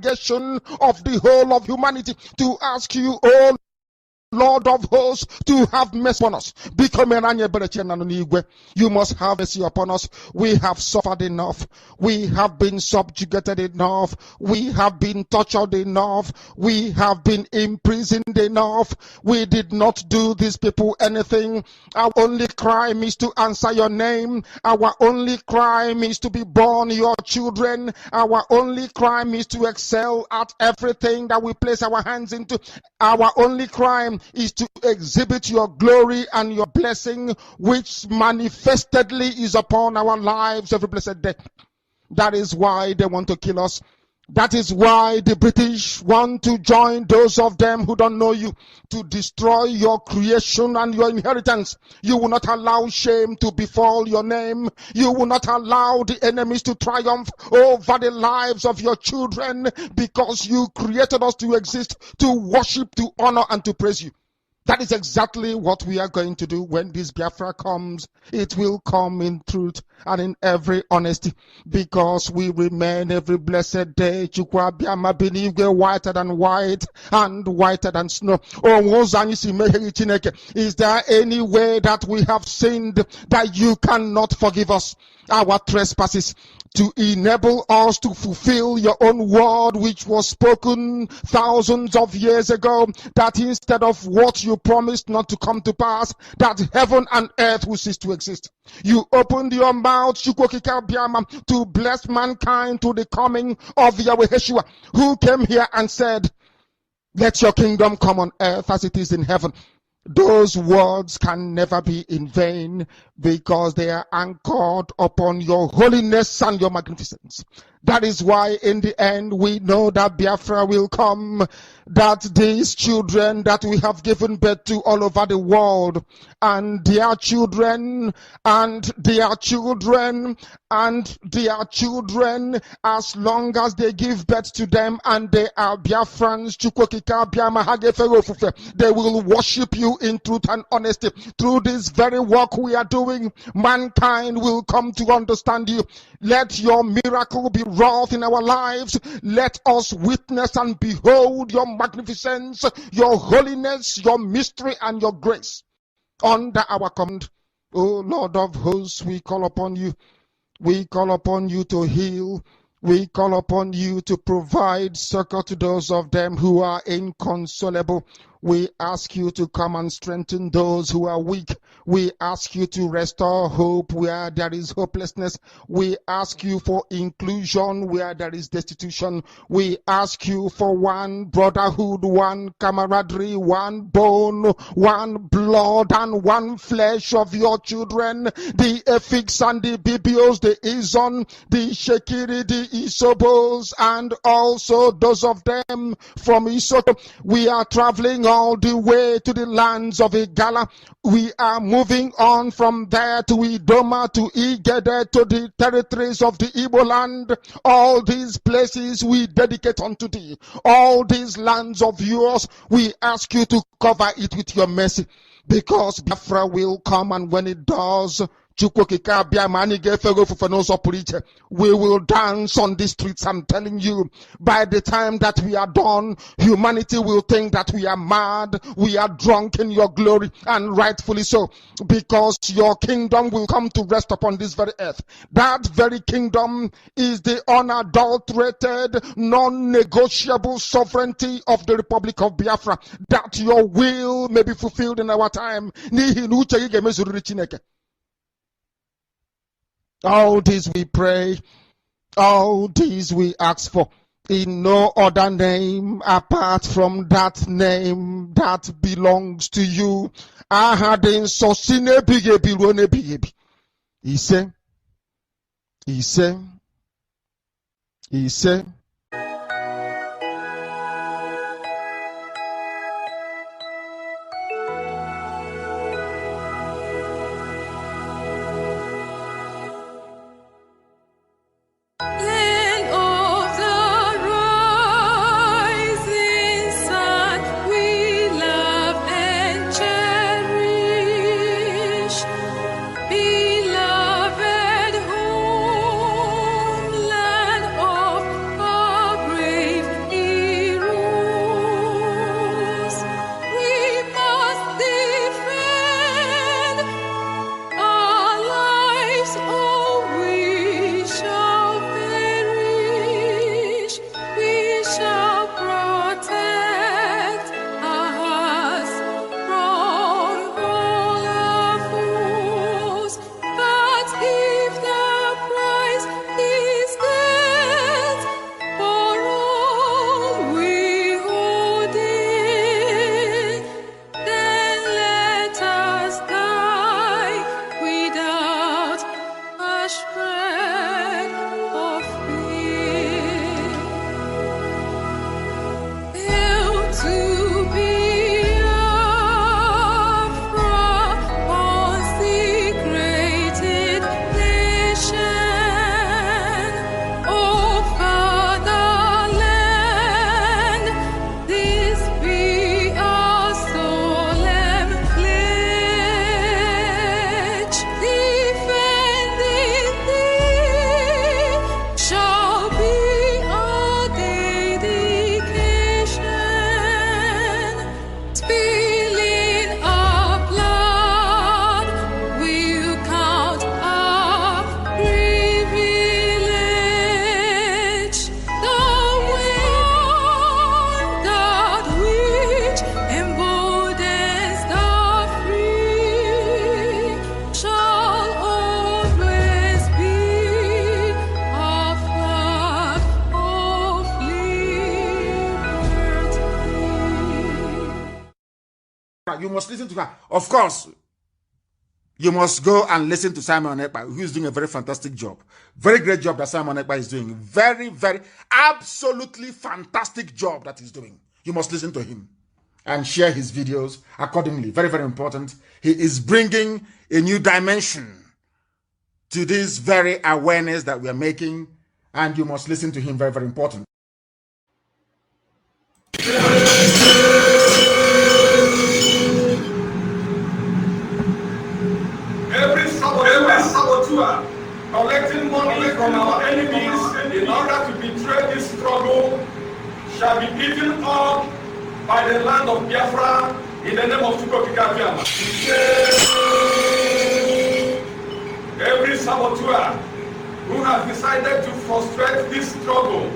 congregation of the whole of humanity, to ask you, oh Lord of hosts, to have mercy upon us. You must have mercy upon us. We have suffered enough. We have been subjugated enough. We have been tortured enough. We have been imprisoned enough. We did not do these people anything. Our only crime is to answer your name. Our only crime is to be born your children. Our only crime is to excel at everything that we place our hands into. Our only crime is to exhibit your glory and your blessing, which manifestedly is upon our lives every blessed day. That is why they want to kill us. That is why the British want to join those of them who don't know you, to destroy your creation and your inheritance. You will not allow shame to befall your name. You will not allow the enemies to triumph over the lives of your children, because you created us to exist, to worship, to honor, and to praise you. That is exactly what we are going to do when this Biafra comes. It will come in truth and in every honesty, because we remain every blessed day whiter than white and whiter than snow. Is there any way that we have sinned that you cannot forgive us our trespasses, to enable us to fulfill your own word, which was spoken thousands of years ago, that instead of what you promised not to come to pass, that heaven and earth will cease to exist? You opened your mouth to bless mankind to the coming of Yahweh Yeshua, who came here and said, let your kingdom come on earth as it is in heaven. Those words can never be in vain, because they are anchored upon your holiness and your magnificence. That is why in the end we know that Biafra will come, that these children that we have given birth to all over the world, and their children, and their children, and their children, as long as they give birth to them and they are Biafrans, they will worship you in truth and honesty. Through this very work we are doing, mankind will come to understand you. Let your miracle be wrought in our lives. Let us witness and behold your magnificence, your holiness, your mystery, and your grace under our command. O Lord of hosts, we call upon you. We call upon you to heal. We call upon you to provide succor to those of them who are inconsolable. We ask you to come and strengthen those who are weak. We ask you to restore hope where there is hopelessness. We ask you for inclusion where there is destitution. We ask you for one brotherhood, one camaraderie, one bone, one blood, and one flesh of your children. The Efiks and the Bibios, the Izon, the Shekiri, the Isobos, and also those of them from Isoto. We are traveling all the way to the lands of Igala. We are moving on from there to Idoma, to Igede, to the territories of the Igbo land. All these places we dedicate unto thee. All these lands of yours, we ask you to cover it with your mercy, because Biafra will come, and when it does, we will dance on the streets. I'm telling you, by the time that we are done, humanity will think that we are mad, we are drunk in your glory, and rightfully so, because your kingdom will come to rest upon this very earth. That very kingdom is the unadulterated, non-negotiable sovereignty of the Republic of Biafra, that your will may be fulfilled in our time. All this we pray, all this we ask for, in no other name apart from that name that belongs to you. Ahadin sosine bigebi rone bigebi. He said. Beloved homeland of You must listen to her. Of course, you must go and listen to Simon Ekpa, who is doing a very fantastic job. Very great job that Simon Ekpa is doing. Very, very, absolutely fantastic job that he's doing. You must listen to him and share his videos accordingly. Very, very important. He is bringing a new dimension to this very awareness that we are making, and you must listen to him. Very, very important. Every saboteur collecting money from our enemies in order to betray this struggle shall be eaten up by the land of Biafra in the name of Chukwokika. Every saboteur who has decided to frustrate this struggle,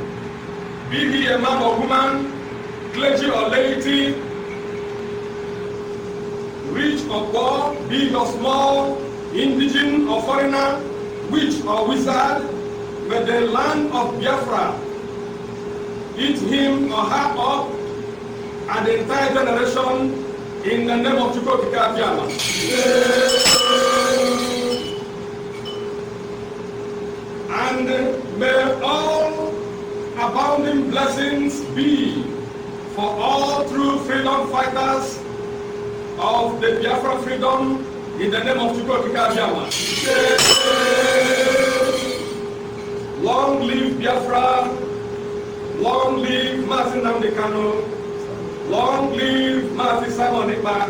be he a man or woman, clergy or laity, rich or poor, big or small, indigenous or foreigner, witch or wizard, may the land of Biafra eat him or her up and the entire generation in the name of Chukwokika Biafra. And may all abounding blessings be for all true freedom fighters of the Biafra freedom in the name of Chukwokika Biafra. Long live Biafra, long live Mazi Nnamdi Kanu, long live Mazi Simon Ekpa,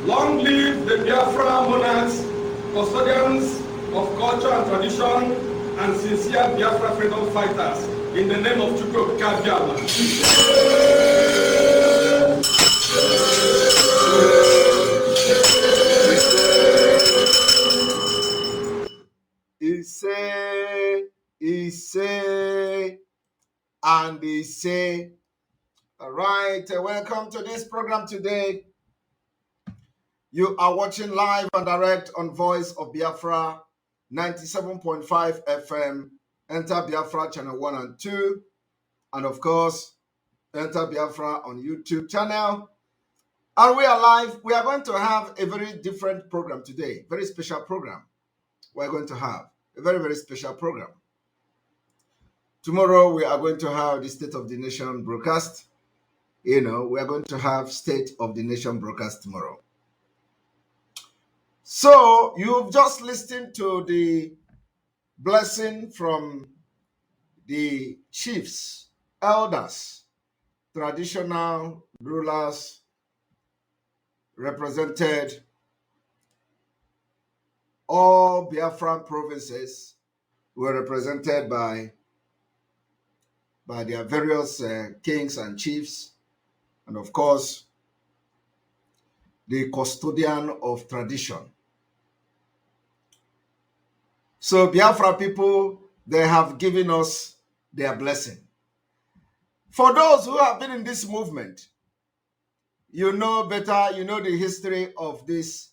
long live the Biafra monarchs, custodians of culture and tradition, and sincere Biafra freedom fighters in the name of Chukwokika Biafra. He say, and he say. All right, welcome to this program today. You are watching live and direct on Voice of Biafra, 97.5 FM, Enter Biafra channel 1 and 2, and of course, Enter Biafra on YouTube channel. And we are live. We are going to have a very different program today, very special program. We're going to have a very, very special program. Tomorrow, we are going to have the State of the Nation broadcast. We are going to have State of the Nation broadcast tomorrow. So, you've just listened to the blessing from the chiefs, elders, traditional rulers represented all Biafran provinces were represented by their various kings and chiefs, and of course, the custodian of tradition. So Biafra people, they have given us their blessing. For those who have been in this movement, you know better, you know the history of this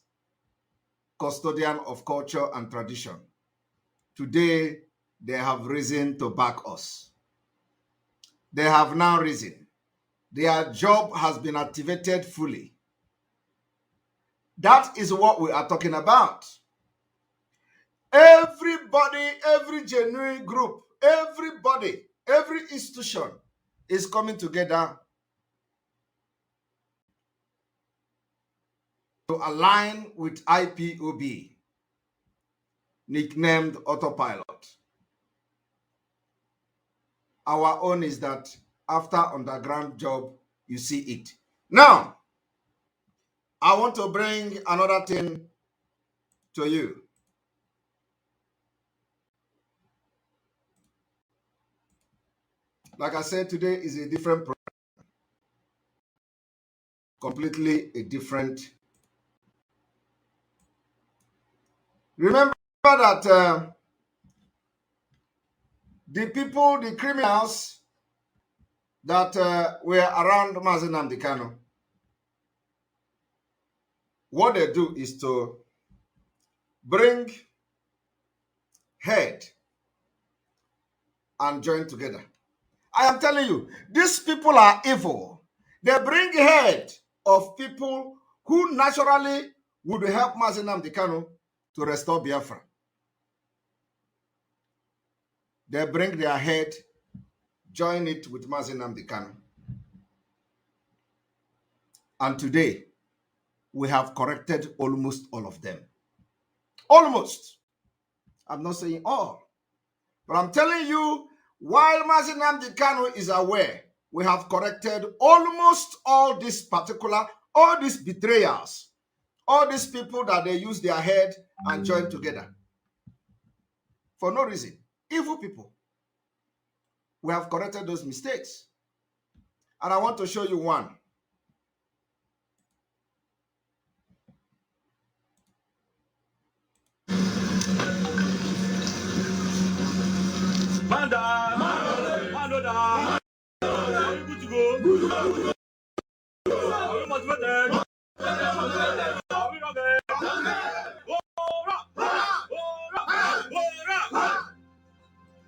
custodian of culture and tradition. Today, they have risen to back us. They have now risen. Their job has been activated fully. That is what we are talking about. Everybody, every genuine group, everybody, every institution is coming together to align with IPOB, nicknamed Autopilot. Our own is that after underground job, you see it. Now, I want to bring another thing to you. Like I said, today is a different program. Completely a different. Remember that the people, the criminals that were around Mazi Nnamdi Kanu, what they do is to bring head and join together. I am telling you, these people are evil. They bring head of people who naturally would help Mazi Nnamdi Kanu to restore Biafra. They bring their head, join it with Mazi Nnamdi Kanu. And today, we have corrected almost all of them. Almost. I'm not saying all. But I'm telling you, while Mazi Nnamdi Kanu is aware, we have corrected almost all these betrayers, all these people that they use their head and join together. For no reason. Evil people. We have corrected those mistakes. And I want to show you one.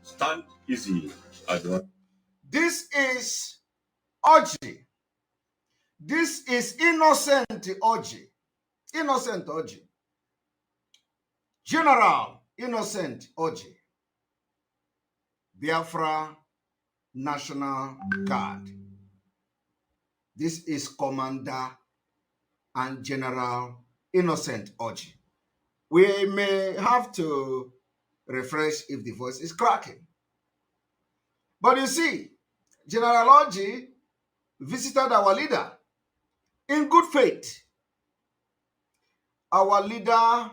Stand easy, Adon. This is Oji. This is innocent Oji. Innocent Oji. General Innocent Oji. Biafra National Guard. This is Commander and General Innocent Oji. We may have to refresh if the voice is cracking. But you see, General Oji visited our leader in good faith. Our leader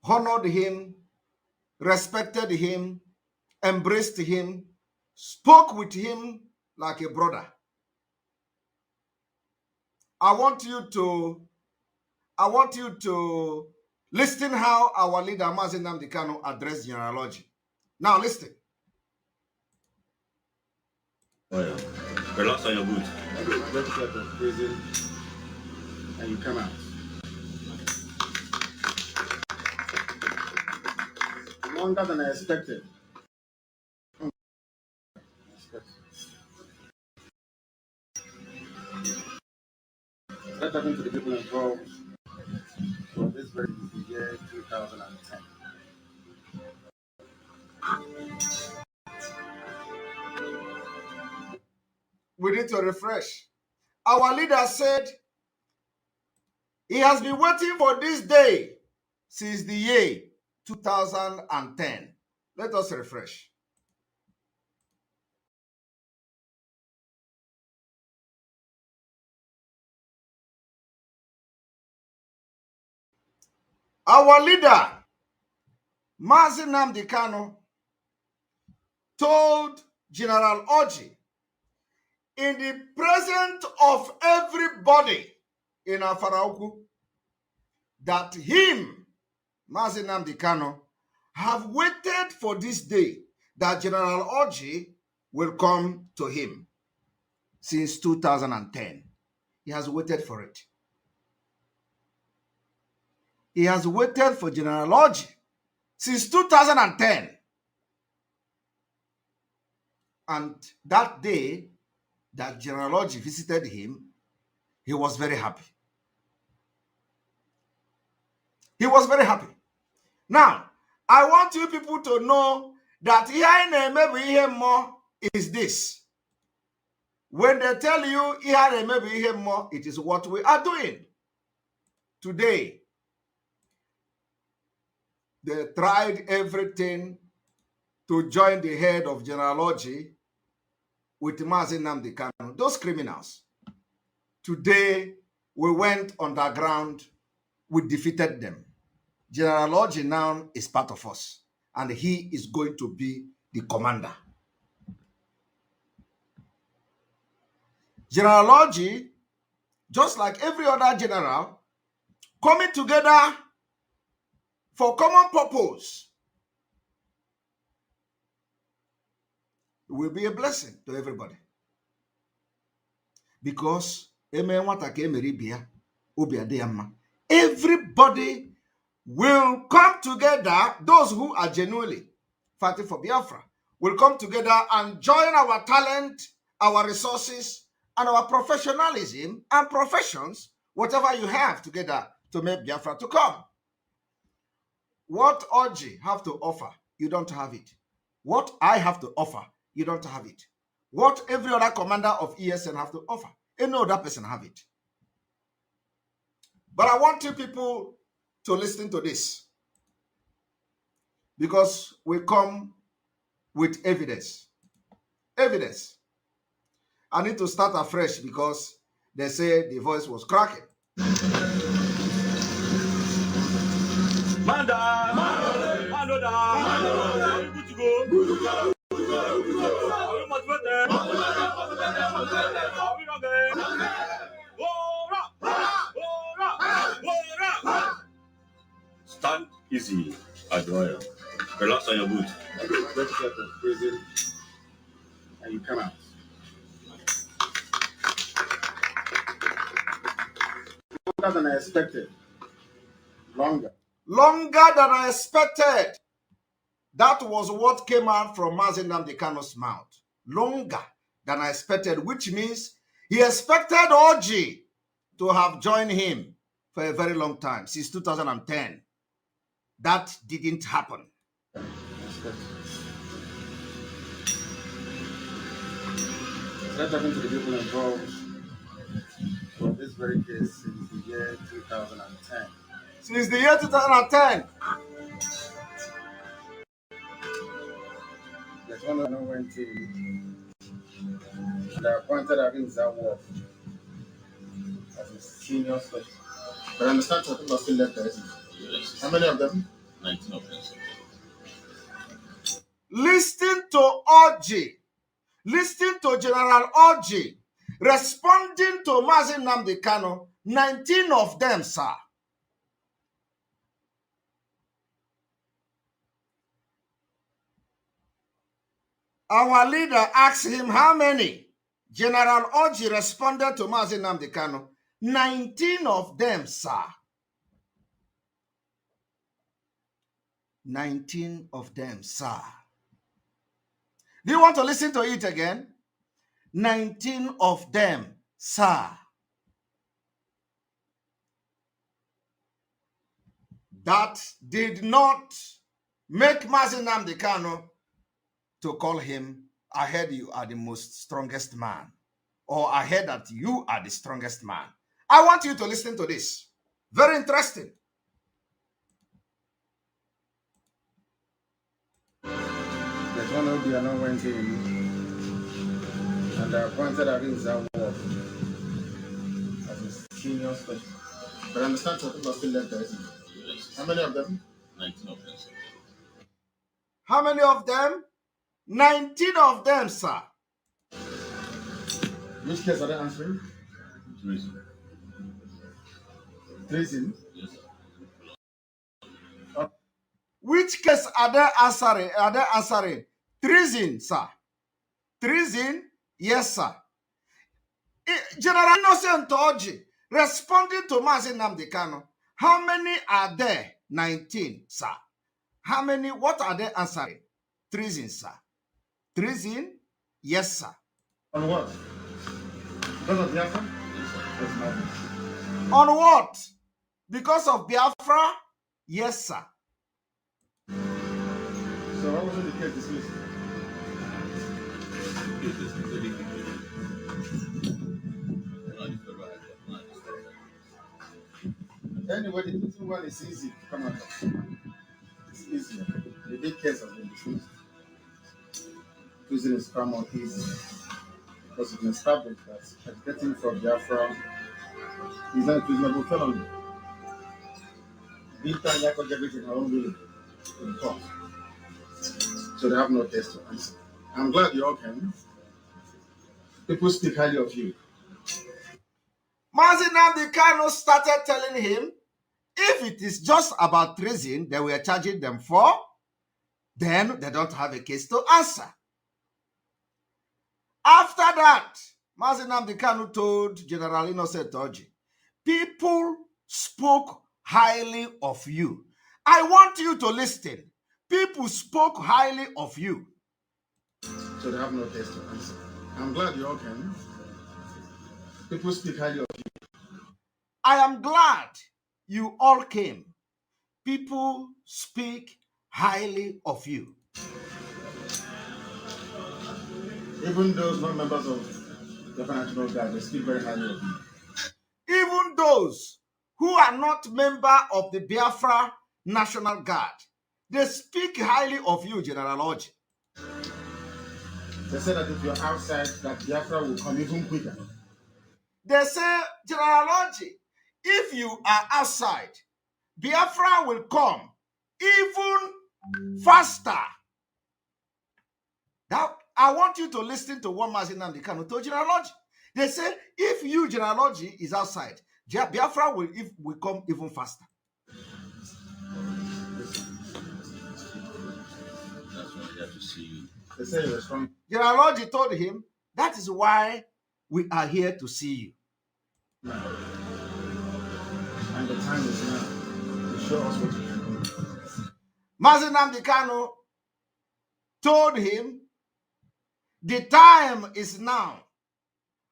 honored him, respected him, embraced him, spoke with him like a brother. I want you to listen how our leader Mazi Nnamdi Kanu addressed General Oji. Now listen. Oh yeah. Relax on your boot. Get out of prison and you come out. Longer than I expected. Let's talk to the people involved for this very year 2010. We need to refresh. Our leader said he has been waiting for this day since the year 2010. Let us refresh. Our leader, Mazi Nnamdi Kanu, told General Oji in the presence of everybody in Afaraukwu that him, Mazi Nnamdi Kanu, have waited for this day that General Oji will come to him since 2010. He has waited for it. He has waited for General Oji since 2010. And that day that General Oji visited him, he was very happy. He was very happy. Now, I want you people to know that here maybe more is this. When they tell you here maybe more, it is what we are doing. Today, they tried everything to join the head of General Oji with Mazi Nnamdi Kanu, those criminals. Today, we went underground, we defeated them. General Oji now is part of us, and he is going to be the commander. General Oji, just like every other general, coming together for common purpose, will be a blessing to everybody. Because everybody will come together. Those who are genuinely fighting for Biafra will come together and join our talent, our resources, and our professionalism and professions, whatever you have together to make Biafra to come. What Orji have to offer, you don't have it. What I have to offer, you don't have it. What every other commander of ESN have to offer, any other person have it. But I want you people to listen to this, because we come with evidence. Evidence. I need to start afresh because they say the voice was cracking. Manda! Manda! Are you good to go? Good to go. Are you motivated? Are we not there? Stand easy, Adroya. Relax on your boot. Let's get to prison and you come out. Longer than I expected. Longer. Longer than I expected. That was what came out from Mazi Nnamdi Kanu's mouth. Longer than I expected, which means he expected Orji to have joined him for a very long time, since 2010. That didn't happen. Let's talking to the people involved for this very case since the year 2010. Since the year 2010. There's one who went in and they appointed Dambazau as a senior specialist. But I understand some people are still left there, isn't it? Yes. How many of them? 19 of them. Listen to Orji. Listen to General Orji responding to Mazi Nnamdi Kanu. 19 of them, sir. Our leader asked him how many. General Orji responded to Mazi Nnamdi Kanu. 19 of them, sir. 19 of them, sir. Do you want to listen to it again? 19 of them, sir. That did not make Mazi Nnamdi Kanu to call him, I heard you are the most strongest man, or I heard that you are the strongest man. I want you to listen to this. Very interesting. There's one who went in and they appointed Dambazau as a senior specialist. But I understand some people are still left there, isn't it? Yes. How many of them? 19 of them. How many of them? 19 of them, sir. Which case are they answering? Treason. Treason? Yes, sir. Which case are they answering? Are they answering? Treason, sir. Treason? Yes, sir. General Innocent Orji responding to Mazi Nnamdi Kanu. How many are there? 19, sir. How many? What are they answering? Treason, sir. Treason? Yes, sir. On what? Because of Biafra? On what? Because of Biafra? Yes, sir. So what was the case dismissed? Anyway, the little one is easy to come out of. It's easier. The big case has been dismissed. Prison is far more easy because it's been established that getting from Biafra is not a prisonable felony. Big time Yako get it in her own will in court. So they have no case to answer. I'm glad you all came. People speak highly of you. Mazi Nnamdi Kanu started telling him, if it is just about treason that we are charging them for, then they don't have a case to answer. After that, Mazi Nnamdi Kanu told General Innocent Orji, people spoke highly of you. I want you to listen. People spoke highly of you. So they have no case to answer. I'm glad you all came. People speak highly of you. I am glad you all came. People speak highly of you. Even those not members of the National Guard, they speak very highly of you. Even those who are not member of the Biafra National Guard, they speak highly of you, General Orji. They say that if you're outside, that Biafra will come even quicker. They say, General Orji, if you are outside, Biafra will come even faster. Now, I want you to listen to what Mazin Nnamdi Kanu told General Orji. They say, if you, General Orji, is outside, Biafra will come even faster. That's why we have to see you. They say you're strong. General Orji told him, that is why we are here to see you. And the time is now to show us what you can do. Mazin Nnamdi Kanu told him, the time is now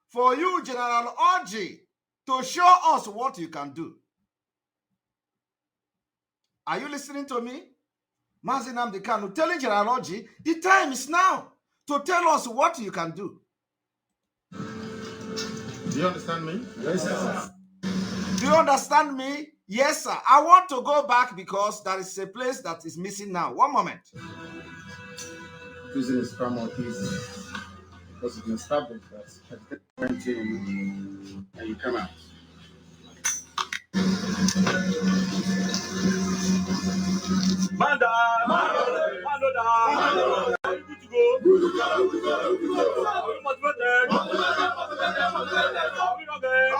for you, General Orji, to show us what you can do. Are you listening to me? Mazin Nnamdi Kanu telling General Orji, the time is now to tell us what you can do. Do you understand me? Yes, sir. Do you understand me? Yes, sir. I want to go back because there is a place that is missing now. One moment. Prison is far more easy because you can start with that. And you come out. Manda! Manda! Are you good to go? Good to go. Are you motivated? Are we not there?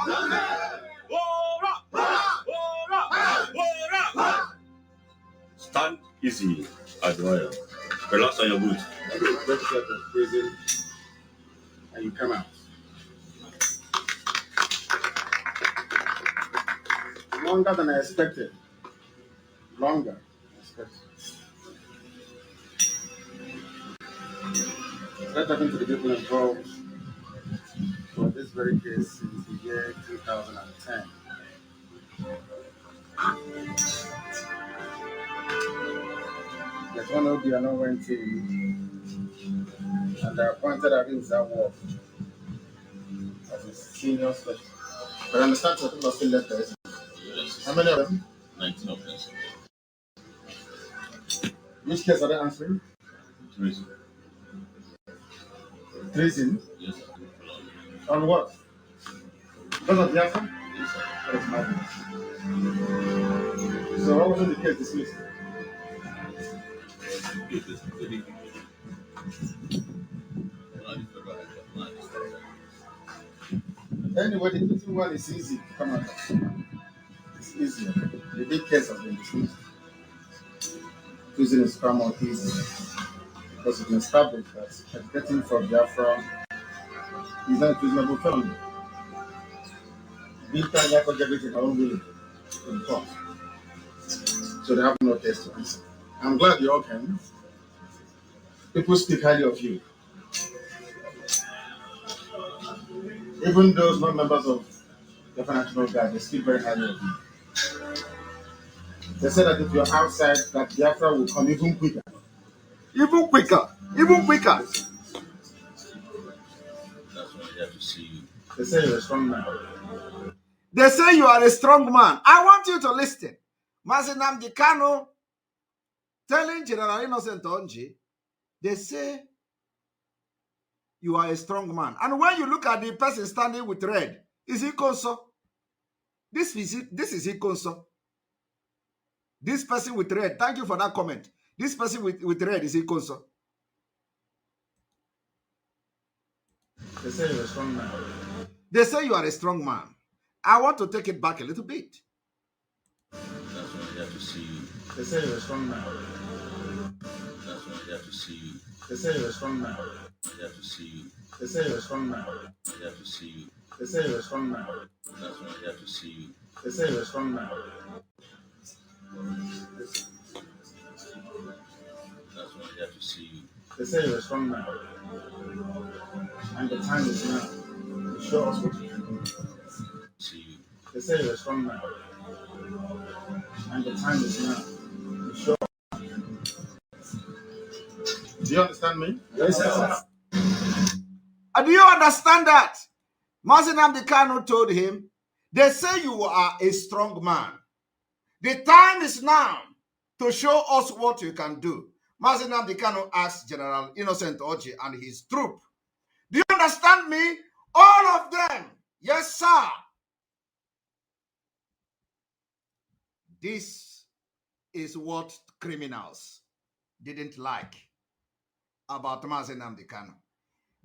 Stand easy, admire. Relax on your boot. Get yourself to prison and you come out. Longer than I expected. Longer than I expected. Start talking to the people involved for this very case since the year 2010. There's one Obiano went in and they appointed Dambazau as a senior specialist. But I understand some people are still left there. Yes. How many of them? 19 of them. Which case are they answering? Treason. Treason? Yes, sir. On what? Because of Biafra? Yes, sir. That is madness. So what wasn't the case dismissed? It is very good. Anyway, the treason one is easy to come out of. It's easier. The big case has been dismissed. Treason is far more easy because you can start with that. And getting from Biafra is not a reasonable felony. Big time Biafra get it in our own will in court. So they have no case to answer. I'm glad you all came. People speak highly of you. Even those not members of the National Guard, they speak very highly of you. They say that if you're outside, that Biafra will come even quicker. Even quicker. Even quicker. That's why we have to see you. They say you're a strong man. They say you are a strong man. I want you to listen. Mazin Nnamdi Kanu telling General Innocent Onji, they say you are a strong man. And when you look at the person standing with red, is he Konso? This is Ikonso. This person with red, thank you for that comment. This person with red is Ikonso. They say you're a strong man. They say you are a strong man. I want to take it back a little bit. That's why we have to see you. They say you're a strong man. That's why we have to see you. They say you're a strong man. We have to see you. They say you're a strong man. We have to see you. They say you're a strong man. That's why we have to see you. They say you're a strong man. That's why we have to see you. They say you're a strong man. And the time is now to show us what you can do. They say you're a strong man, and the time is now. You sure? Do you understand me? Yes, sir. Do you understand that? Mazi Nnamdi Kanu told him, they say you are a strong man. The time is now to show us what you can do. Mazi Nnamdi Kanu asked General Innocent Oji and his troop, do you understand me? All of them. Yes, sir. This is what criminals didn't like about Mazi Nnamdi Kanu.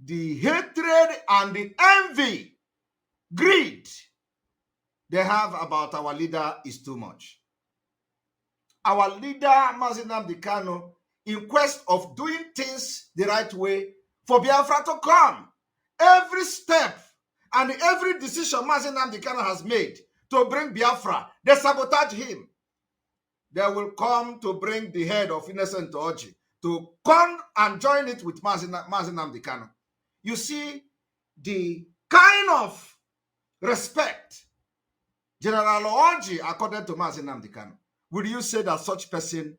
The hatred and the envy, greed they have about our leader is too much. Our leader, Mazi Nnamdi Kanu, in quest of doing things the right way for Biafra to come. Every step and every decision Mazi Nnamdi Kanu has made to bring Biafra, they sabotage him. They will come to bring the head of Innocent Oji to come and join it with Mazi Nnamdi Kanu. You see the kind of respect General Oji accorded to Mazi Nnamdi Kanu. Would you say that such person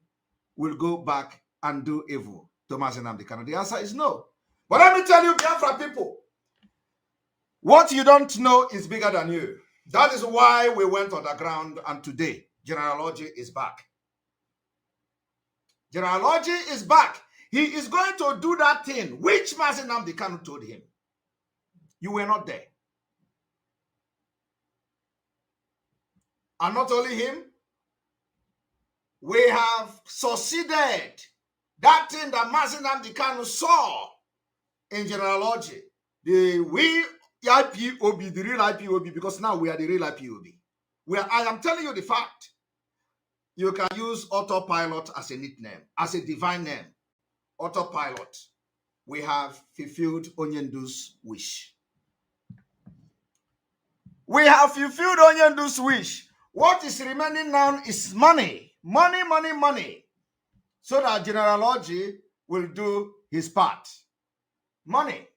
will go back and do evil to Mazi Nnamdi Kanu? The answer is no. But let me tell you, Biafra people, what you don't know is bigger than you. That is why we went underground, and today General Oji is back. General Oji is back. He is going to do that thing which Mazi Nnamdi Kanu told him. You were not there. And not only him, we have succeeded. That thing that Mazi Nnamdi Kanu saw in General Oji, the IPOB, the real IPOB, because now we are the real IPOB. I am telling you the fact. You can use autopilot as a nickname, as a divine name. Autopilot. We have fulfilled Onyendu's wish. We have fulfilled Onyendu's wish. What is remaining now is money. Money, money, money. So that General Oji will do his part. Money.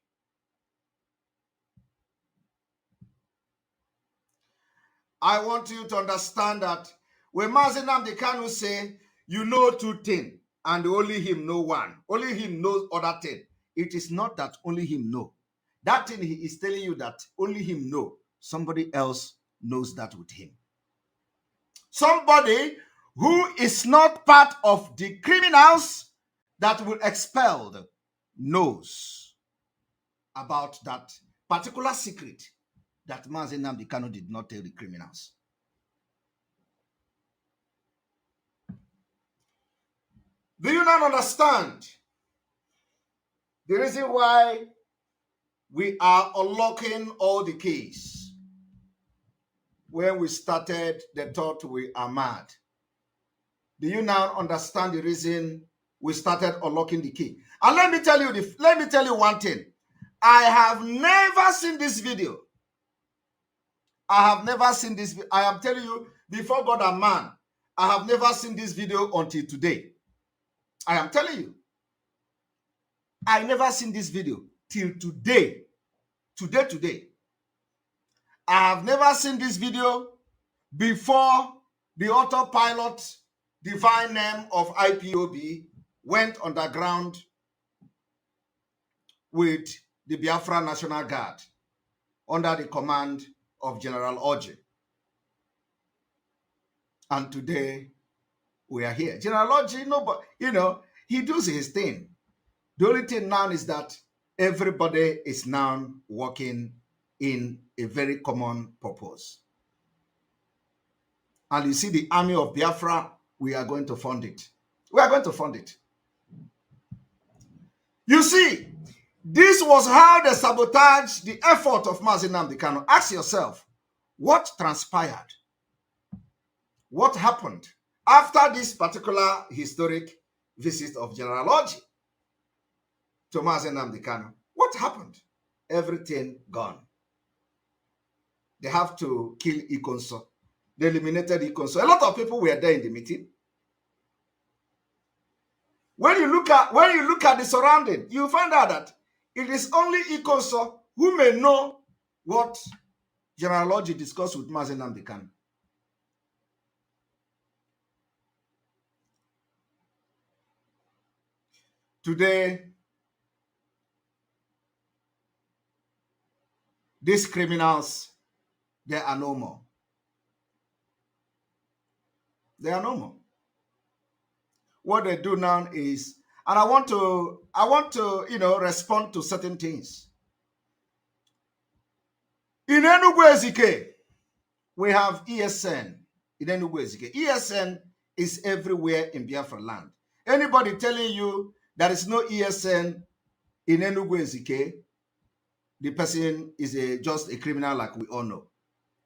I want you to understand that when Mazi Nnamdi Kanu say, you know two things, and only him know one. Only him knows other thing. It is not that only him know. That thing he is telling you that only him know. Somebody else knows that with him. Somebody who is not part of the criminals that will expelled knows about that particular secret that Mazi Nnamdi Kanu did not tell the criminals. Do you not understand the reason why we are unlocking all the keys? When we started, they thought we are mad. Do you now understand the reason we started unlocking the key? And let me tell you one thing. I have never seen this video. I have never seen this. I am telling you, before God and man, I have never seen this video until today. I am telling you. I never seen this video till today. Today. I have never seen this video before the autopilot divine name of IPOB went underground with the Biafra National Guard under the command of General Oji. And today we are here. General Oji, he does his thing. The only thing now is that everybody is now working in a very common purpose. And you see the army of Biafra, we are going to fund it. We are going to fund it. You see, this was how they sabotaged the effort of Mazi Nnamdi Kanu. Ask yourself, what transpired? What happened after this particular historic visit of General Oji to Mazi Nnamdi Kanu? What happened? Everything gone. They have to kill Ikonso. They eliminated Ikonso. A lot of people were there in the meeting. When you look at the surrounding, you find out that it is only Ikonso who may know what General Lodge discussed with Mazi Nnamdi Kanu. Today, these criminals, they are no more. They are no more. What they do now is, and I want to, respond to certain things. In Enugu Ezike, we have ESN in Enugu Ezike. ESN is everywhere in Biafra land. Anybody telling you there is no ESN in Enugu Ezike, the person is just a criminal like we all know.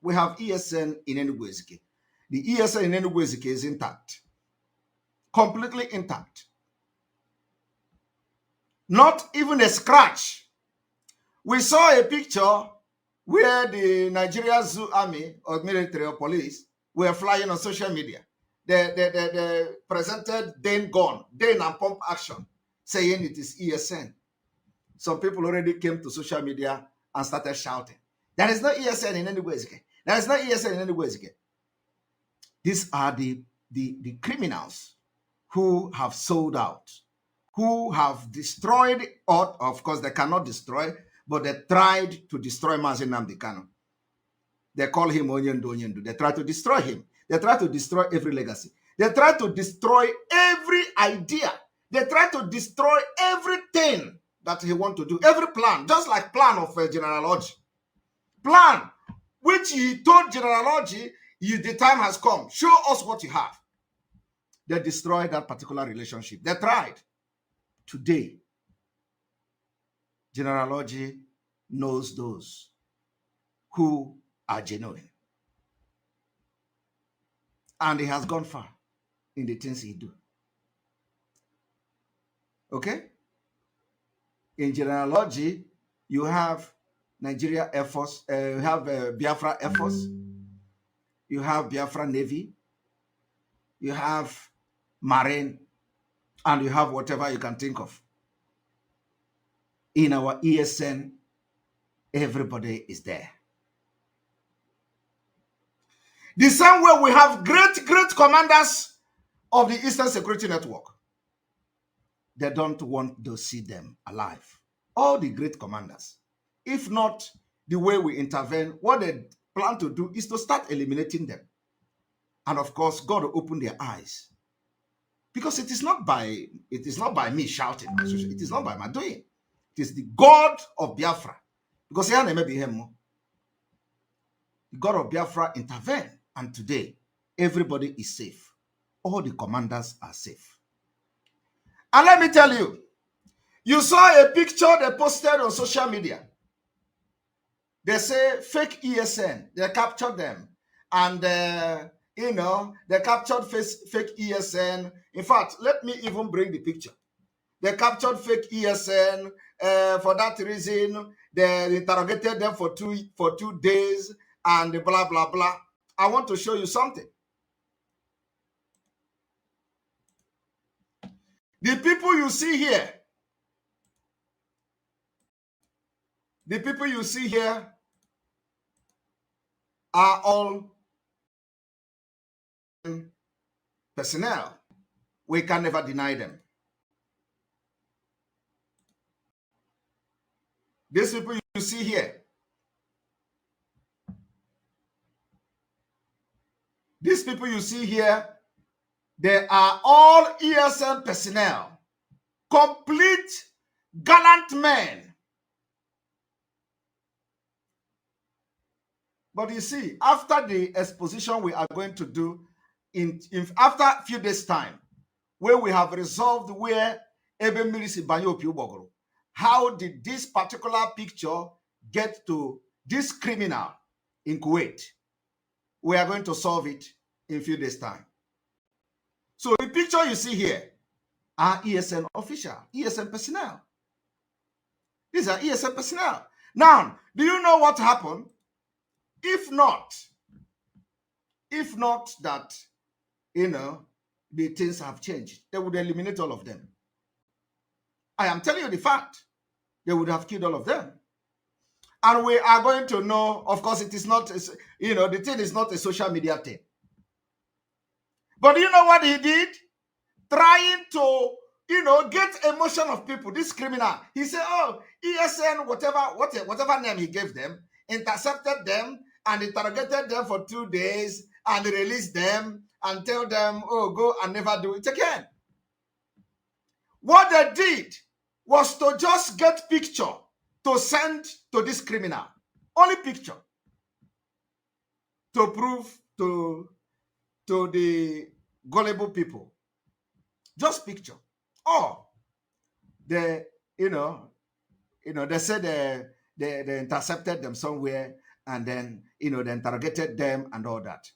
We have ESN in Enugu Ezike. The ESN in Enugu Ezike is intact. Completely intact. Not even a scratch. We saw a picture where the Nigeria Zoo Army or military or police were flying on social media. They presented Dane gun, Dane and pump action, saying it is ESN. Some people already came to social media and started shouting, there is no ESN in Enugu Ezike. There is no ESN in Enugu Ezike. These are the criminals who have sold out, who have destroyed, or of course they cannot destroy, but they tried to destroy Mazi Nnamdi Kanu. They call him Onyendu. They try to destroy him. They try to destroy every legacy. They try to destroy every idea. They try to destroy everything that he wants to do, every plan, just like plan of General Lodge. Plan, which he told General Lodge, the time has come. Show us what you have. They destroyed that particular relationship. They tried. Today, General Lodge knows those who are genuine. And he has gone far in the things he do. Okay? In General Lodge, you have Nigeria Air Force, you have Biafra Air Force, you have Biafra Navy, you have Marine, and you have whatever you can think of. In our ESN, everybody is there. The same way we have great commanders of the Eastern Security Network. They don't want to see them alive. All the great commanders. If not the way we intervene, what they plan to do is to start eliminating them. And of course, God will open their eyes. Because it is not by me shouting. It is not by my doing. It is the God of Biafra. Because the God of Biafra intervened. And today, everybody is safe. All the commanders are safe. And let me tell you, you saw a picture they posted on social media. They say fake ESN. They captured them. And, they captured fake ESN. In fact, let me even bring the picture. They captured fake ESN. For that reason, they interrogated them for two days and blah, blah, blah. I want to show you something. The people you see here, are all personnel. We can never deny them. These people you see here, they are all ESN personnel, complete gallant men. But you see, after the exposition we are going to do after a few days' time, where we have resolved where Ebe Milisi Banyo Piubogoro, how did this particular picture get to this criminal in Kuwait? We are going to solve it in a few days' time. So the picture you see here are ESN official, ESN personnel. These are ESN personnel. Now, do you know what happened? If not that, the things have changed, they would eliminate all of them. I am telling you the fact. They would have killed all of them. And we are going to know, of course, it is not, you know, the thing is not a social media thing. But you know what he did? Trying to, you know, get emotion of people. This criminal, he said, oh, ESN, whatever name he gave them, intercepted them and interrogated them for 2 days and released them and tell them, oh, go and never do it again. What they did was to just get picture to send to this criminal. Only picture. To prove to the gullible people. Just picture. Oh, they, they said they intercepted them somewhere and then, they interrogated them and all that.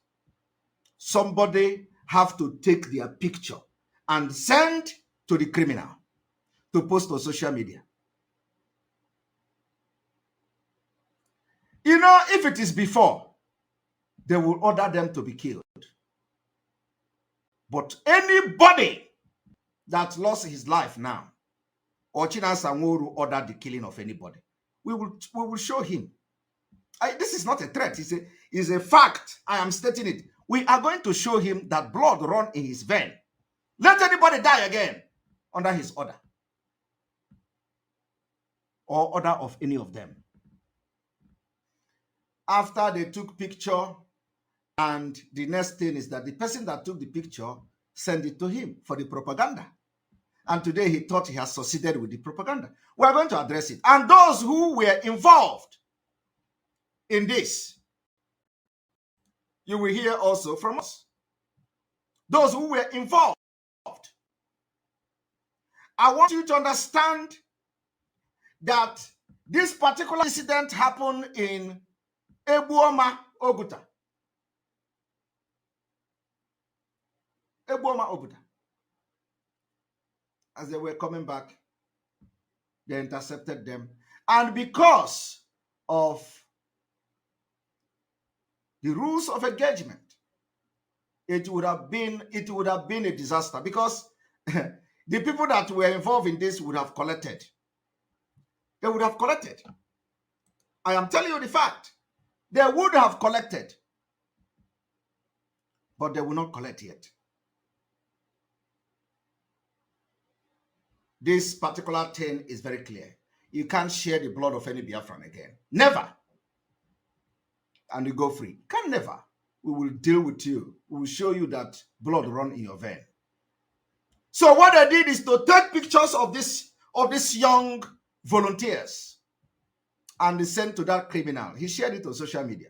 Somebody have to take their picture and send to the criminal to post on social media. If it is before, they will order them to be killed. But anybody that lost his life now, or China Sanworu ordered the killing of anybody, we will show him. This is not a threat. It's a fact. I am stating it. We are going to show him that blood run in his vein. Let anybody die again under his order. Or order of any of them. After they took picture, and the next thing is that the person that took the picture sent it to him for the propaganda. And today he thought he has succeeded with the propaganda. We are going to address it. And those who were involved in this, you will hear also from us. Those who were involved. I want you to understand that this particular incident happened in Ebuoma, Oguta. Ebuoma, Oguta. As they were coming back, they intercepted them. And because of the rules of engagement, it would have been a disaster, because the people that were involved in this would have collected. They would have collected. I am telling you the fact. They would have collected. But they will not collect yet. This particular thing is very clear. You can't share the blood of any Biafran again. Never. And you go free. Can never. We will deal with you. We will show you that blood run in your vein. So what they did is to take pictures of these young volunteers and they sent to that criminal. He shared it on social media.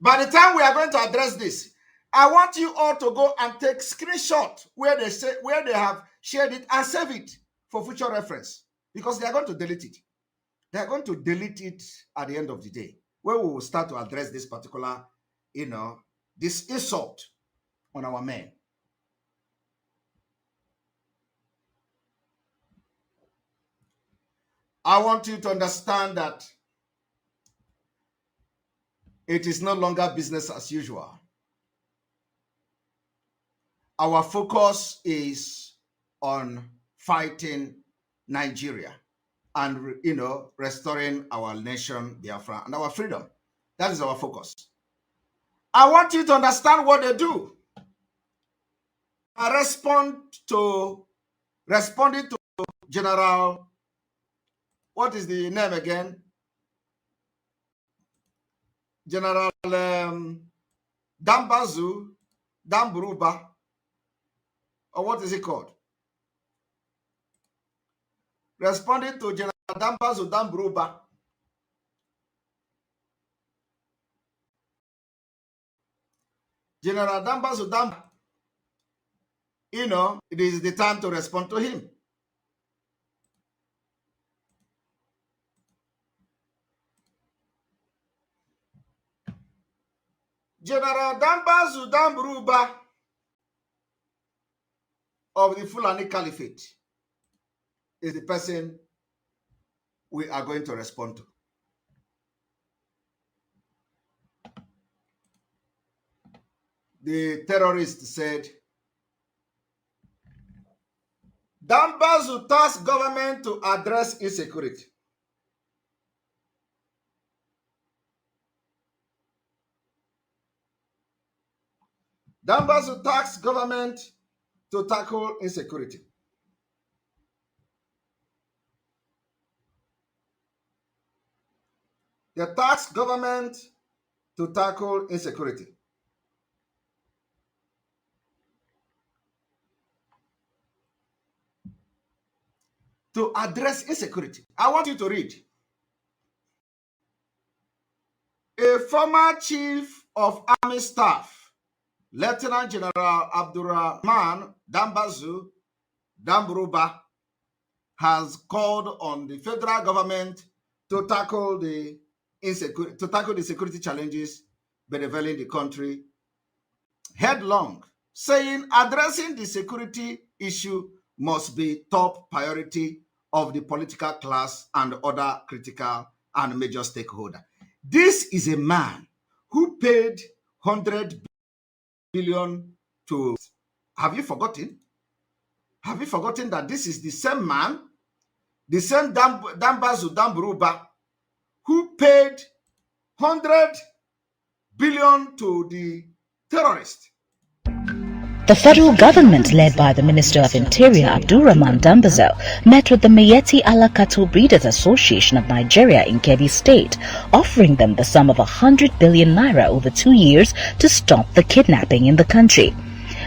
By the time we are going to address this, I want you all to go and take screenshot where they have shared it and save it for future reference, because they are going to delete it. They are going to delete it at the end of the day, where we will start to address this particular, this insult on our men. I want you to understand that it is no longer business as usual. Our focus is on fighting Nigeria and, restoring our nation, Biafra, and our freedom. That is our focus. I want you to understand what they do. I responded to General, what is the name again? General Dambazau, Dambruba, or what is it called? Responding to General Dambazau, Dambruba. General Dambazau, Dambruba. It is the time to respond to him. General Dambazau, Dambruba of the Fulani Caliphate is the person we are going to respond to. The terrorist said, Dambazau tasked government to address insecurity. Dambazau tasked government to tackle insecurity. The tasked government to tackle insecurity. To address insecurity. I want you to read. A former chief of army staff, Lieutenant General Abdurrahman Dambazau Dambruba, has called on the federal government to tackle the security challenges bedeviling the country headlong, saying addressing the security issue must be top priority of the political class and other critical and major stakeholders. This is a man who paid 100 billion to. Have you forgotten? Have you forgotten that this is the same man, the same Dambazau Dambruba, who paid 100 billion to the terrorists? The federal government, led by the Minister of Interior Abdurrahman Dambazau, met with the Miyetti Allah Cattle Breeders Association of Nigeria in Kebbi State, offering them the sum of 100 billion naira over 2 years to stop the kidnapping in the country.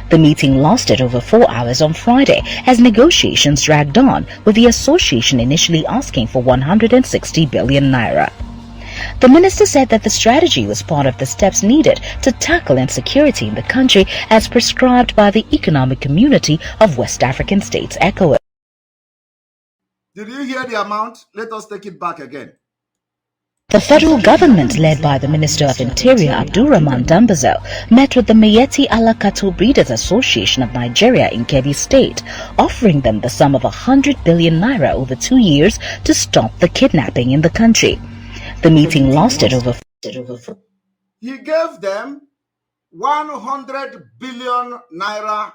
The meeting lasted over 4 hours on Friday as negotiations dragged on, with the association initially asking for 160 billion naira. The minister said that the strategy was part of the steps needed to tackle insecurity in the country as prescribed by the Economic Community of West African States, ECOWAS. Did you hear the amount? Let us take it back again. The federal government, led by the Minister of Interior Abdurrahman Dambazau, met with the Miyetti Allah Cattle Breeders Association of Nigeria in Kebbi State, offering them the sum of 100 billion naira over 2 years to stop the kidnapping in the country. The meeting lasted over. He gave them 100 billion naira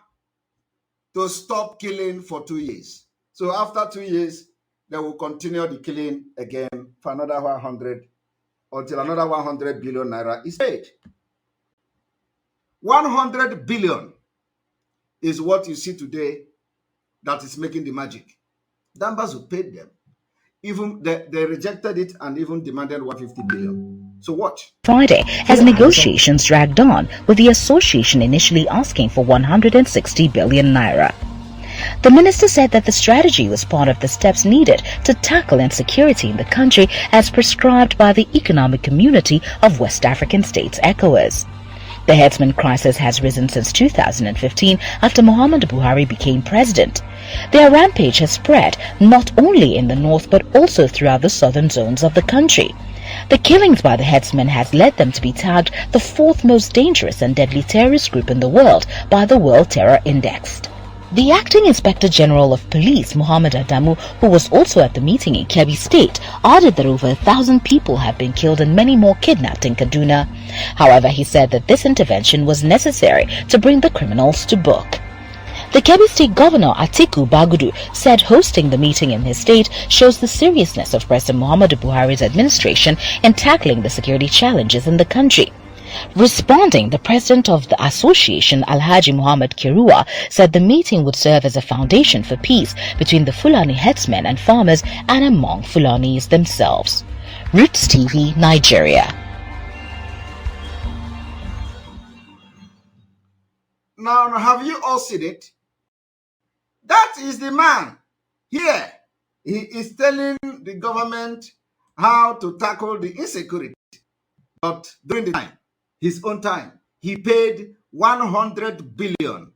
to stop killing for 2 years. So after 2 years, they will continue the killing again for another 100 until another 100 billion naira is paid. 100 billion is what you see today that is making the magic. Dambazau paid them. Even they rejected it and even demanded 150 billion. So watch. Friday, as negotiations dragged on, with the association initially asking for 160 billion naira. The minister said that the strategy was part of the steps needed to tackle insecurity in the country as prescribed by the Economic Community of West African States, ECOWAS. The headsman crisis has risen since 2015 after Muhammadu Buhari became president. Their rampage has spread not only in the north but also throughout the southern zones of the country. The killings by the headsmen has led them to be tagged the fourth most dangerous and deadly terrorist group in the world by the World Terror Index. The acting Inspector General of Police, Muhammad Adamu, who was also at the meeting in Kebbi State, added that over 1,000 people have been killed and many more kidnapped in Kaduna. However, he said that this intervention was necessary to bring the criminals to book. The Kebbi State Governor Atiku Bagudu said hosting the meeting in his state shows the seriousness of President Muhammadu Buhari's administration in tackling the security challenges in the country. Responding, the president of the association, Alhaji Muhammad Kirua, said the meeting would serve as a foundation for peace between the Fulani headsmen and farmers and among Fulanis themselves. Roots TV, Nigeria. Now, have you all seen it? That is the man here. He is telling the government how to tackle the insecurity. But during the time, his own time, he paid 100 billion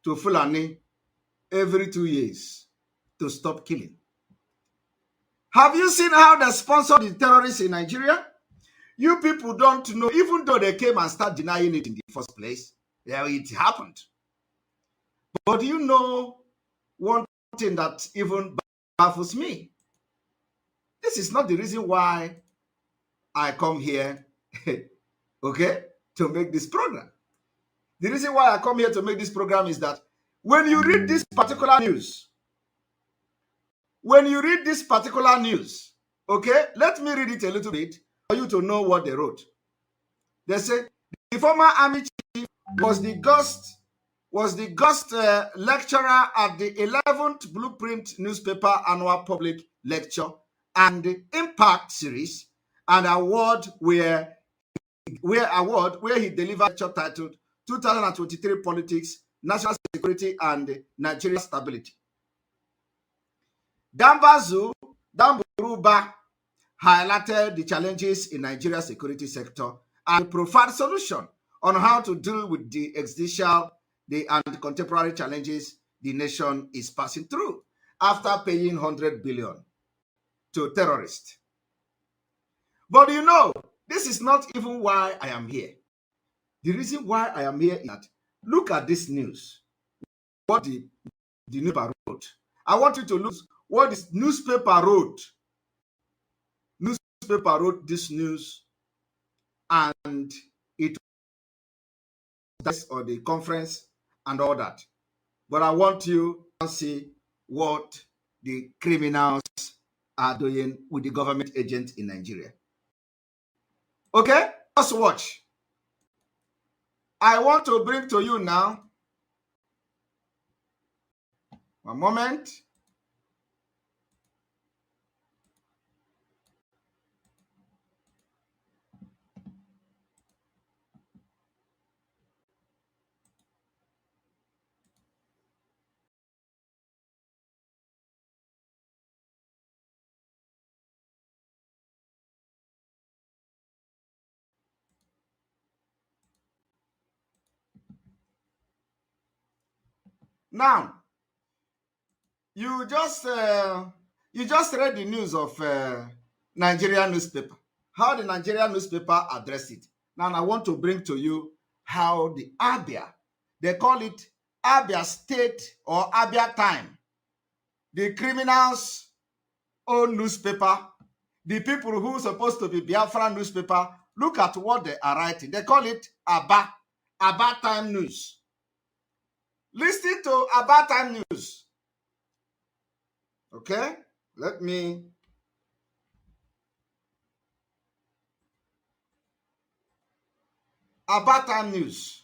to Fulani every 2 years to stop killing. Have you seen how they sponsor the terrorists in Nigeria? You people don't know, even though they came and started denying it in the first place, yeah, it happened. But you know one thing that even baffles me. This is not the reason why I come here, okay, to make this program. The reason why I come here to make this program is that when you read this particular news, okay, let me read it a little bit for you to know what they wrote. They say, former army chief was the ghost lecturer at the 11th Blueprint newspaper annual public lecture and the Impact series, an award where he delivered a lecture titled 2023 Politics, National Security and Nigeria Stability. Dambazau highlighted the challenges in Nigeria's security sector and provided solution on how to deal with the existential and contemporary challenges the nation is passing through after paying 100 billion to terrorists. But you know, this is not even why I am here. The reason why I am here is that look at this news. What the newspaper wrote. I want you to look what this newspaper wrote. Newspaper wrote this news, and it was on the conference and all that. But I want you to see what the criminals are doing with the government agents in Nigeria. Okay, just watch. I want to bring to you now. One moment. Now, you just read the news of Nigerian newspaper, how the Nigerian newspaper addressed it. Now, I want to bring to you how the Abia, they call it Abia State or Abia Time, the criminals' own newspaper, the people who are supposed to be Biafra newspaper, look at what they are writing. They call it Aba Time News. Listen to Aba Time News. Okay, let me. Aba Time News.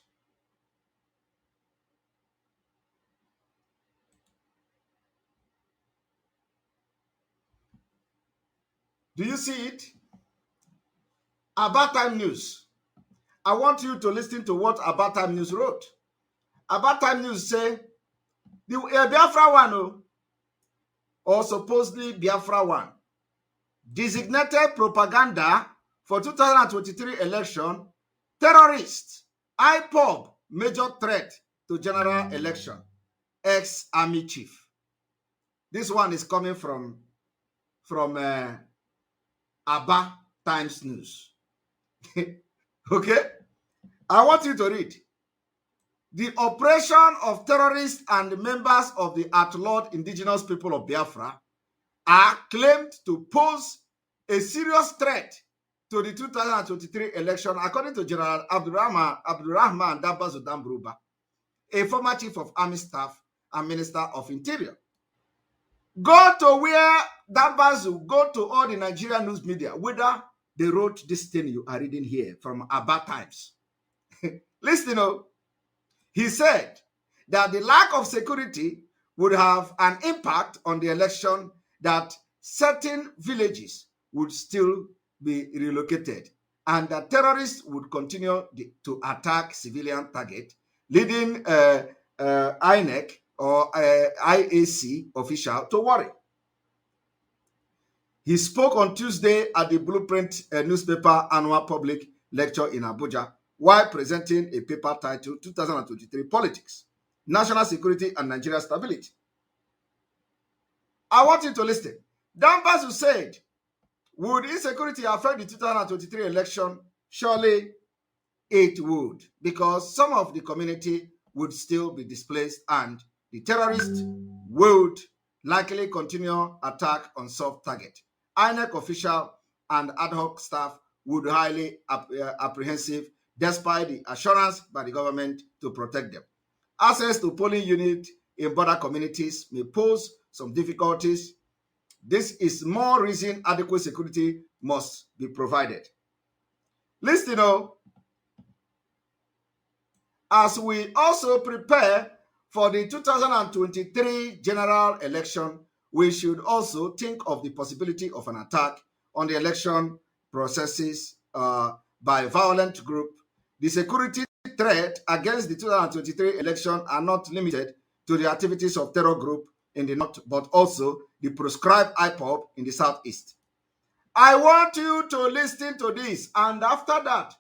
Do you see it? Aba Time News. I want you to listen to what Aba Time News wrote. Aba Time News say, the Biafra one, or supposedly Biafra one, designated propaganda for 2023 election, terrorists, IPOB, major threat to general election, ex-army chief. This one is coming from Aba Times News. Okay? I want you to read. The operation of terrorists and members of the outlawed indigenous people of Biafra are claimed to pose a serious threat to the 2023 election, according to General Abdurrahman Dambazau, a former chief of army staff and minister of interior. Go to where Dambazau, go to all the Nigerian news media, whether they wrote this thing you are reading here from Aba Times. Listen, he said that the lack of security would have an impact on the election, that certain villages would still be relocated, and that terrorists would continue to attack civilian targets, leading INEC or IAC official to worry. He spoke on Tuesday at the Blueprint newspaper annual public lecture in Abuja while presenting a paper titled 2023 Politics, National Security and Nigeria Stability. I want you to listen. Dambazau said, would insecurity affect the 2023 election? Surely it would, because some of the community would still be displaced and the terrorists would likely continue attack on soft target. INEC official and ad hoc staff would be highly apprehensive despite the assurance by the government to protect them. Access to polling units in border communities may pose some difficulties. This is more reason adequate security must be provided. Listen, as we also prepare for the 2023 general election, we should also think of the possibility of an attack on the election processes by violent group. The security threat against the 2023 election are not limited to the activities of terror group in the north, but also the proscribed IPOB in the southeast. I want you to listen to this, and after that,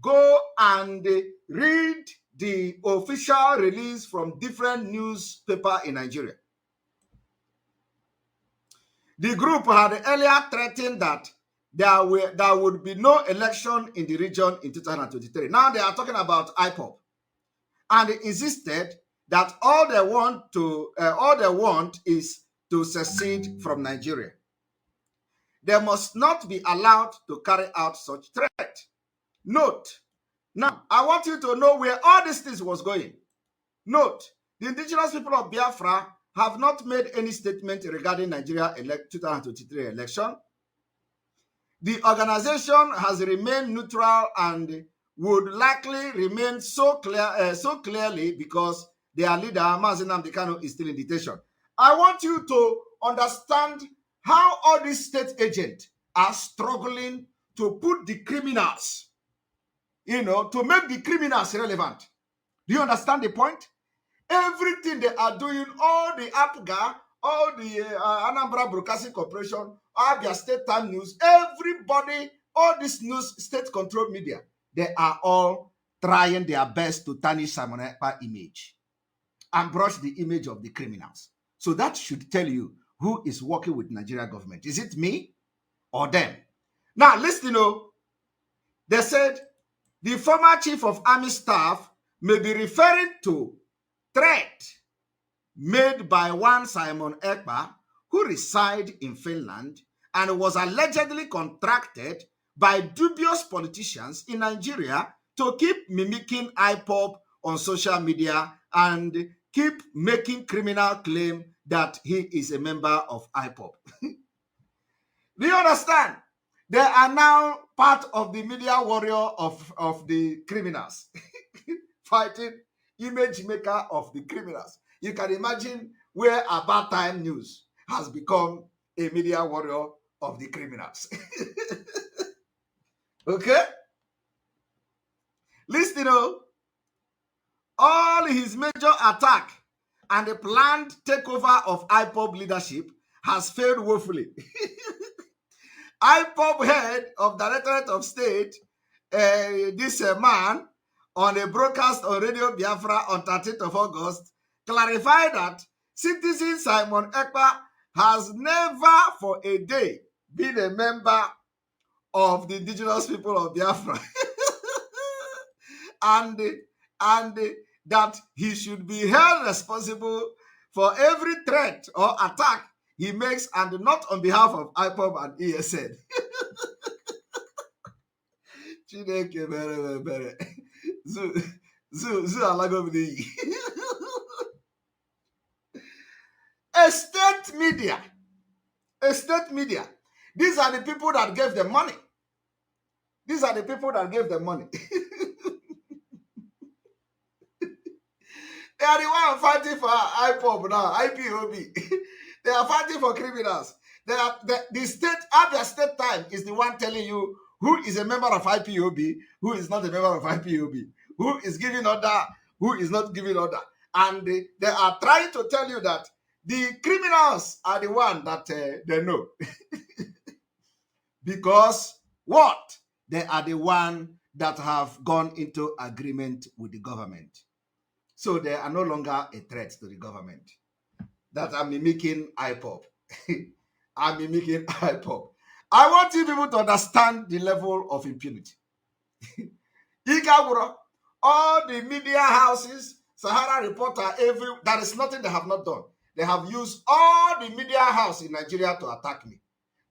go and read the official release from different newspapers in Nigeria. The group had earlier threatened that there would be no election in the region in 2023. Now they are talking about IPOB, and they insisted that all they want is to secede from Nigeria. They must not be allowed to carry out such threat. Note, now I want you to know where all these things was going. Note, the indigenous people of Biafra have not made any statement regarding Nigeria 2023 election. The organization has remained neutral and would likely remain so clearly because their leader, Mazi Nnamdi Kanu, is still in detention. I want you to understand how all these state agents are struggling to put the criminals, to make the criminals relevant. Do you understand the point? Everything they are doing, all the APGA, all the Anambra Broadcasting Corporation, Abia State Time News, everybody, all this news, state-controlled media, they are all trying their best to tarnish Simon Ekpa image and brush the image of the criminals. So that should tell you who is working with Nigeria government. Is it me or them? Now, listen, they said the former chief of army staff may be referring to threat made by one Simon Ekpa, who reside in Finland and was allegedly contracted by dubious politicians in Nigeria to keep mimicking IPOB on social media and keep making criminal claim that he is a member of IPOB. Do you understand? They are now part of the media warrior of the criminals, fighting image maker of the criminals. You can imagine where About Time News has become a media warrior of the criminals. Okay? Listen, all his major attack and the planned takeover of IPOB leadership has failed woefully. IPOB head of Directorate of State, this man, on a broadcast on Radio Biafra on 13th of August, clarified that citizen Simon Ekpa has never for a day been a member of the indigenous people of Biafra. and that he should be held responsible for every threat or attack he makes, and not on behalf of IPOB and ESN. Chineke mere mere. Zu alago bidi. A state media. These are the people that gave them money. They are the one fighting for IPOB now, IPOB. They are fighting for criminals. The state, Abia State Time is the one telling you who is a member of IPOB, who is not a member of IPOB, who is giving order, who is not giving order. And they are trying to tell you that the criminals are the one that they know. Because what? They are the one that have gone into agreement with the government. So they are no longer a threat to the government. That I'm mimicking IPOB. I'm mimicking IPOB. I want you people to understand the level of impunity. All the media houses, Sahara Reporter, there is nothing they have not done. They have used all the media house in Nigeria to attack me.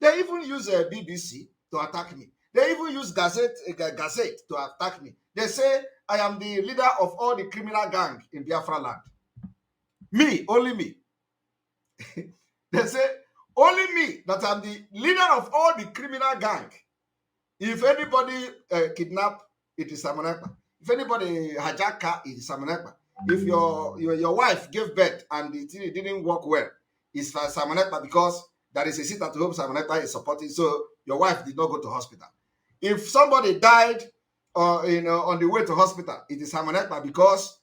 They even use BBC to attack me. They even use Gazette to attack me. They say I am the leader of all the criminal gang in Biafra land. Me, only me. They say only me, that I'm the leader of all the criminal gang. If anybody kidnap, it is Simon Ekpa. If anybody hijack car, it's Simon Ekpa. If your wife gave birth and it didn't work well, it's Simon Ekpa, because there is a seat at home Simon Ekpa is supporting, so your wife did not go to hospital. If somebody died on the way to hospital, it is Simon Ekpa, because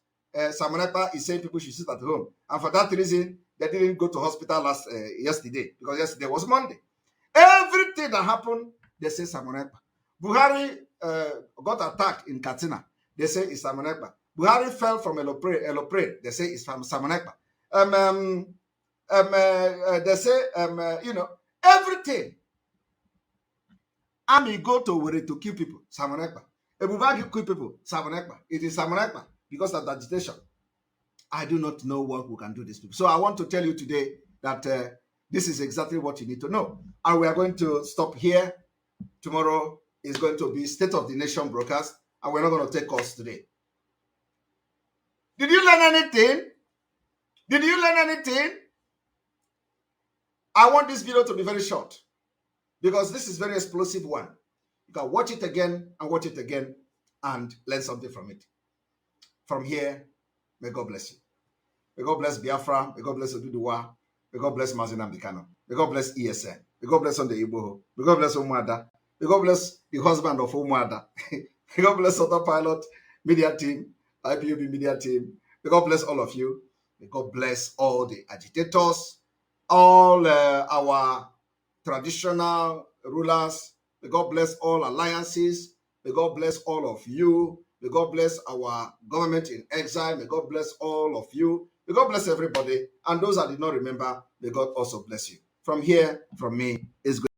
Simon Ekpa is saying people should sit at home. And for that reason, they didn't go to hospital yesterday, because yesterday was Monday. Everything that happened, they say Simon Ekpa. Buhari got attacked in Katsina. They say it's Simon Ekpa. Buhari fell from Elopre. They say it's from Simon Ekpa. They say, everything. Army go to Owerri to kill people, Simon Ekpa. Ebubagi kill people, Simon Ekpa. It is Simon Ekpa because of the agitation. I do not know what we can do this people. So I want to tell you today that this is exactly what you need to know. And we are going to stop here. Tomorrow is going to be State of the Nation broadcast, and we're not going to take calls today. Did you learn anything? Did you learn anything? I want this video to be very short, because this is very explosive one. You can watch it again and watch it again and learn something from it. From here, may God bless you. May God bless Biafra. May God bless Oduduwa. May God bless Mazinam Dikano. May God bless ESN. May God bless Sunday Igboho. May God bless Umuada. May God bless the husband of Umuada. May God bless Autopilot media team, IPUB media team. May God bless all of you. May God bless all the agitators, all our traditional rulers. May God bless all alliances. May God bless all of you. May God bless our government in exile. May God bless all of you. May God bless everybody. And those I did not remember, may God also bless you. From here, from me, is good.